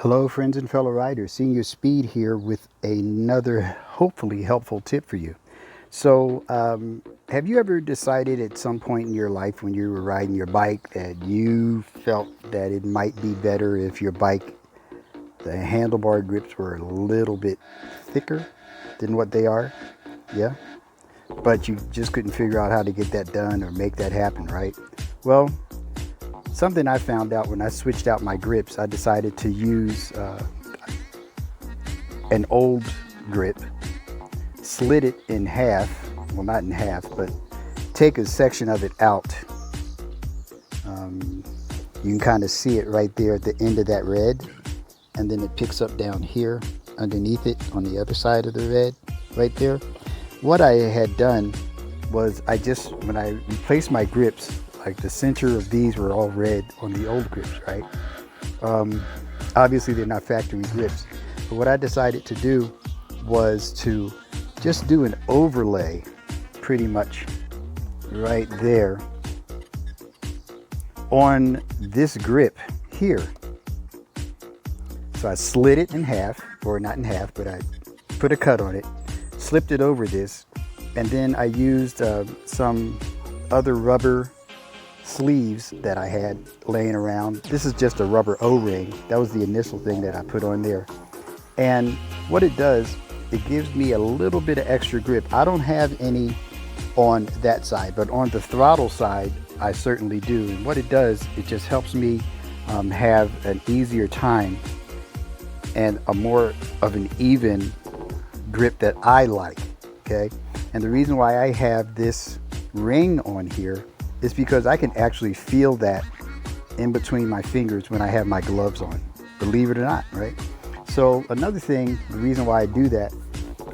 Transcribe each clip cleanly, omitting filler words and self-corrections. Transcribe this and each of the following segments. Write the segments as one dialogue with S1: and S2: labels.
S1: Hello friends and fellow riders, Senior Speed here with another hopefully helpful tip for you. So have you ever decided at some point in your life when you were riding your bike that you felt that it might be better if your bike, the handlebar grips were a little bit thicker than what they are? Yeah? But you just couldn't figure out how to get that done or make that happen, right? Well, something I found out when I switched out my grips, I decided to use an old grip, slit it in half, well not in half, but take a section of it out. You can kind of see it right there at the end of that red, and then it picks up down here underneath it on the other side of the red, right there. What I had done was when I replaced my grips, like the center of these were all red on the old grips, right? Obviously they're not factory grips, but what I decided to do was to just do an overlay pretty much right there on this grip here. So I slid it in half, or not in half, but I put a cut on it, slipped it over this, and then I used some other rubber sleeves that I had laying around. This is just a rubber O-ring. That was the initial thing that I put on there. And what it does, it gives me a little bit of extra grip. I don't have any on that side, but on the throttle side, I certainly do. And what it does, it just helps me have an easier time and a more of an even grip that I like, okay? And the reason why I have this ring on here is because I can actually feel that in between my fingers when I have my gloves on, believe it or not, right? So another thing, the reason why I do that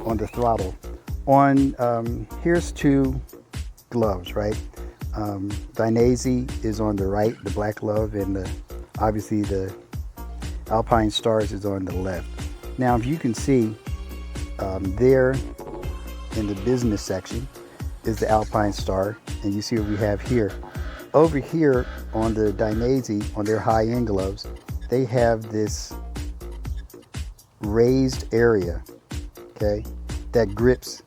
S1: on the throttle, here's two gloves, right? Dainese is on the right, the black glove, and obviously the Alpine Stars is on the left. Now, if you can see there in the business section is the Alpine Star, and you see what we have here. Over here on the Dainese, on their high-end gloves, they have this raised area, okay, that grips.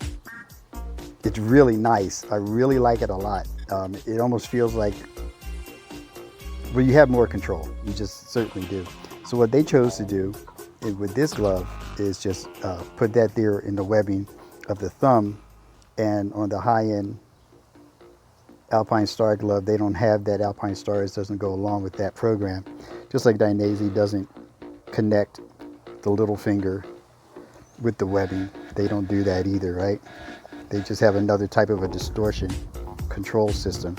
S1: It's really nice. I really like it a lot. It almost feels like, well, you have more control. You just certainly do. So what they chose to do with this glove is just put that there in the webbing of the thumb, and on the high-end Alpine Star glove, they don't have that. Alpine Stars doesn't go along with that program. Just like Dainese doesn't connect the little finger with the webbing. They don't do that either, right? They just have another type of a distortion control system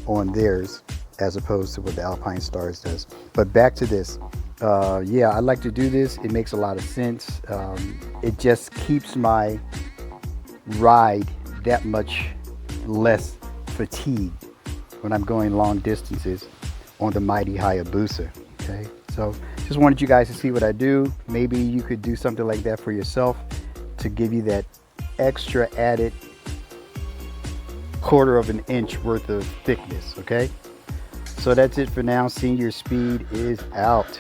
S1: on theirs as opposed to what the Alpine Stars does. But back to this. Yeah, I like to do this. It makes a lot of sense. It just keeps my ride that much less fatigued when I'm going long distances on the mighty Hayabusa. Okay, so just wanted you guys to see what I do. Maybe you could do something like that for yourself to give you that extra added quarter of an inch worth of thickness. Okay, so that's it for now. Senior Speed is out.